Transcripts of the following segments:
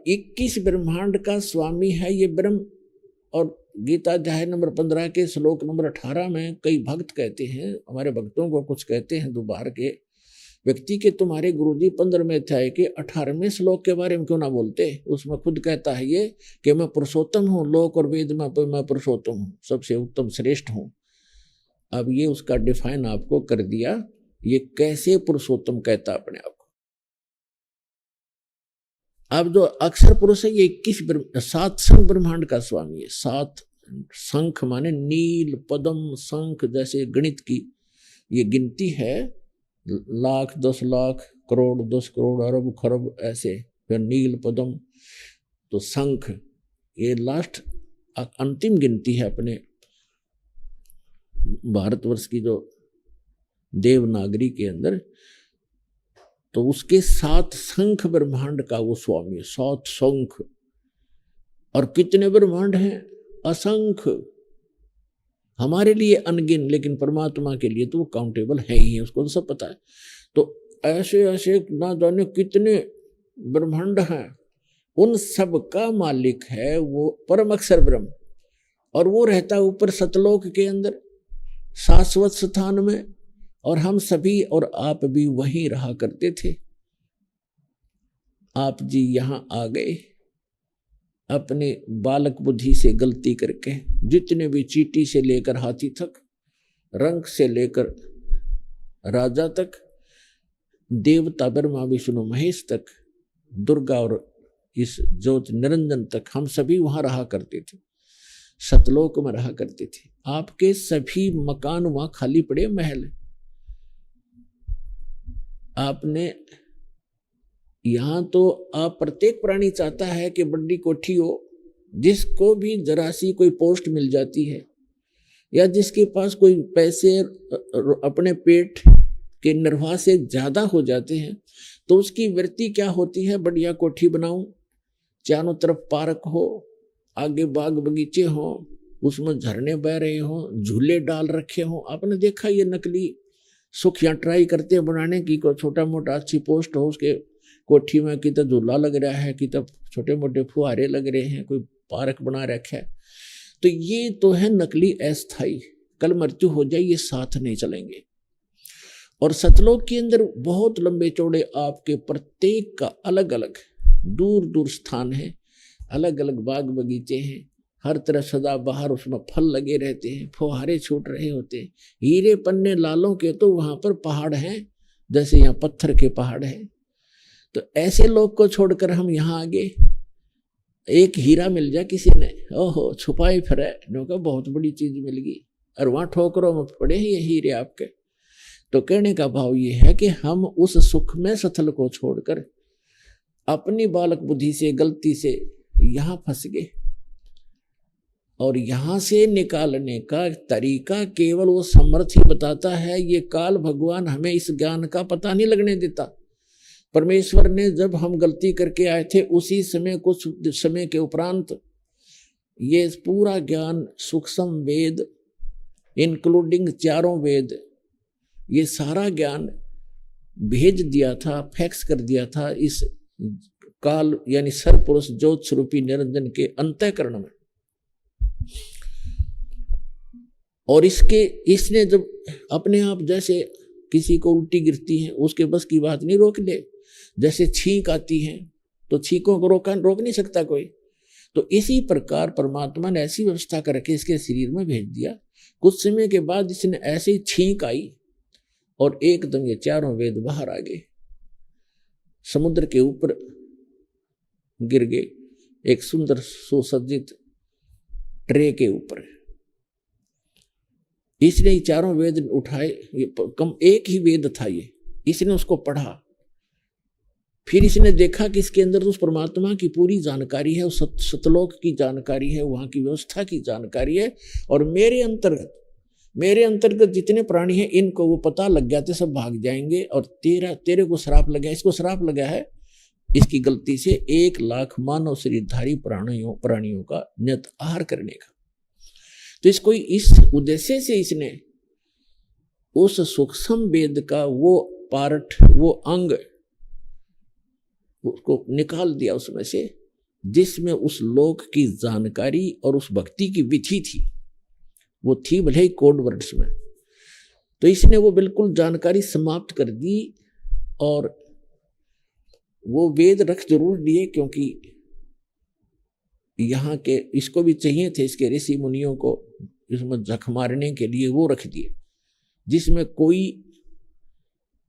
21 ब्रह्मांड का स्वामी है ये ब्रह्म। और गीता अध्याय नंबर 15 के श्लोक नंबर 18 में कई भक्त कहते हैं, हमारे भक्तों को कुछ कहते हैं दोबार के व्यक्ति के, तुम्हारे गुरुजी 15वें अध्याय के 18वें श्लोक के बारे में क्यों ना बोलते। उसमें खुद कहता है ये कि मैं पुरुषोत्तम हूँ, लोक और वेद में मैं पुरुषोत्तम हूँ, सबसे उत्तम श्रेष्ठ हूँ। अब ये उसका डिफाइन आपको कर दिया, ये कैसे पुरुषोत्तम कहता अपने आप को। अब जो अक्षर पुरुष है ये 7 शंख ब्रह्मांड का स्वामी है। 7 शंख माने नील, पद्म, शंख, जैसे गणित की ये गिनती है, लाख, 10 लाख, करोड़, 10 करोड़, अरब, खरब, ऐसे। फिर नील, पद्म, तो शंख, ये लास्ट अंतिम गिनती है अपने भारतवर्ष की जो देवनागरी के अंदर। तो उसके 7 शंख ब्रह्मांड का वो स्वामी है, 7 शंख। और कितने ब्रह्मांड हैं? असंख्य। हमारे लिए अनगिन, लेकिन परमात्मा के लिए तो वो काउंटेबल है ही है, उसको तो सब पता है। तो ऐसे ऐसे ना जाने कितने ब्रह्मांड हैं, उन सब का मालिक है वो परम अक्षर ब्रह्म। और वो रहता ऊपर सतलोक के अंदर शाश्वत स्थान में, और हम सभी और आप भी वहीं रहा करते थे। आप जी यहां आ गए अपने बालक बुद्धि से गलती करके। जितने भी चींटी से लेकर हाथी तक, रंक से लेकर राजा तक, देवता ब्रह्मा विष्णु महेश तक, दुर्गा और इस ज्योति निरंजन तक, हम सभी वहां रहा करते थे, सतलोक में रहा करते थे। आपके सभी मकान वहां खाली पड़े, महल। आपने यहां तो आप प्रत्येक प्राणी चाहता है कि बड़ी कोठी हो, जिसको भी जरा सी कोई पोस्ट मिल जाती है, या जिसके पास कोई पैसे अपने पेट के निर्वाह से ज्यादा हो जाते हैं, तो उसकी वृत्ति क्या होती है? बढ़िया कोठी बनाऊं, चारों तरफ पार्क हो, आगे बाग बगीचे हो, उसमें झरने बह रहे हो, झूले डाल रखे हो। आपने देखा ये नकली सुख यहाँ ट्राई करते हैं बनाने की, को छोटा मोटा अच्छी पोस्ट हो, उसके कोठी में कि तो झूला लग रहा है, कि तो छोटे मोटे फुहारे लग रहे हैं, कोई पार्क बना रखा है। तो ये तो है नकली अस्थाई, कल मृत्यु हो जाए ये साथ नहीं चलेंगे। और सतलोक के अंदर बहुत लंबे चौड़े आपके प्रत्येक का अलग अलग दूर दूर स्थान है, अलग अलग बाग बगीचे हैं, हर तरह सदा बाहर उसमें फल लगे रहते हैं, फुहारे छूट रहे होते हैं, हीरे पन्ने लालों के तो वहां पर पहाड़ हैं, जैसे यहाँ पत्थर के पहाड़ हैं। तो ऐसे लोग को छोड़कर हम यहाँ आगे, एक हीरा मिल जाए किसी ने, ओहो छुपाई फिरे, का बहुत बड़ी चीज मिल गई, और वहां ठोकरों में पड़े ये हीरे आपके। तो कहने का भाव ये है कि हम उस सुख में सथल को छोड़कर अपनी बालक बुद्धि से गलती से यहाँ फंस गए। और यहां से निकालने का तरीका केवल वो समर्थ ही बताता है। ये काल भगवान हमें इस ज्ञान का पता नहीं लगने देता। परमेश्वर ने जब हम गलती करके आए थे, उसी समय कुछ समय के उपरांत ये पूरा ज्ञान, सूक्ष्म वेद इंक्लूडिंग 4 वेद, ये सारा ज्ञान भेज दिया था, फैक्स कर दिया था इस काल यानी सर्वपुरुष ज्योत स्वरूपी निरंजन के अंतःकरण में। और इसने जब अपने आप, जैसे किसी को उल्टी गिरती है, उसके बस की बात नहीं रोक ले, जैसे छींक आती है तो छींकों को रोक नहीं सकता कोई। तो इसी प्रकार परमात्मा ने ऐसी व्यवस्था करके इसके शरीर में भेज दिया। कुछ समय के बाद इसने ऐसी छींक आई और एकदम ये 4 वेद बाहर आ गए, समुद्र के ऊपर गिर गए, एक सुंदर सुसज्जित ट्रे के ऊपर। इसने 4 वेद उठाए, एक ही वेद था ये, इसने उसको पढ़ा। फिर इसने देखा कि इसके अंदर उस परमात्मा की पूरी जानकारी है, उस सतलोक की जानकारी है, वहां की व्यवस्था की जानकारी है। और मेरे अंतर्गत जितने प्राणी हैं, इनको वो पता लग गया, सब भाग जाएंगे। और तेरे को श्राप लगा, इसको श्राप लगा है इसकी गलती से 1 लाख मानव शरीरधारी प्राणियों का नियत आहार करने का। तो इसको इस उद्देश्य से इसने उस सूक्ष्म वेद का वो पार्ट, वो अंग उसको निकाल दिया उसमें से, जिसमें उस लोक की जानकारी और उस भक्ति की विधि थी, वो थी भले ही कोड वर्ड्स में। तो इसने वो बिल्कुल जानकारी समाप्त कर दी और वो वेद रख जरूर दिए, क्योंकि यहाँ के इसको भी चाहिए थे, इसके ऋषि मुनियों को इसमें जख मारने के लिए वो रख दिए, जिसमें कोई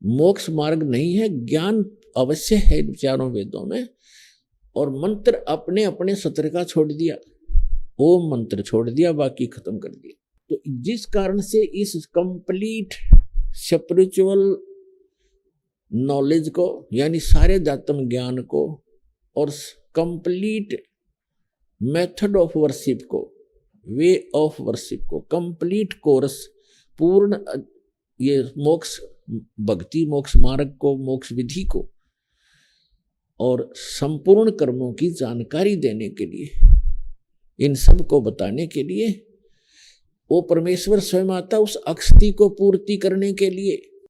मोक्ष मार्ग नहीं है, ज्ञान अवश्य है इन चारों वेदों में। और मंत्र अपने अपने सत्र का छोड़ दिया, ओम मंत्र छोड़ दिया, बाकी खत्म कर दिया। तो जिस कारण से इस कंप्लीट स्पिरिचुअल नॉलेज को, यानी सारे दातम ज्ञान को और कंप्लीट मेथड ऑफ वर्शिप को, वे ऑफ वर्शिप को, कंप्लीट कोर्स, पूर्ण ये मोक्ष भक्ति मोक्ष मार्ग को, मोक्ष विधि को और संपूर्ण कर्मों की जानकारी देने के लिए, इन सब को बताने के लिए वो परमेश्वर स्वयं आता, उस अक्षति को पूर्ति करने के लिए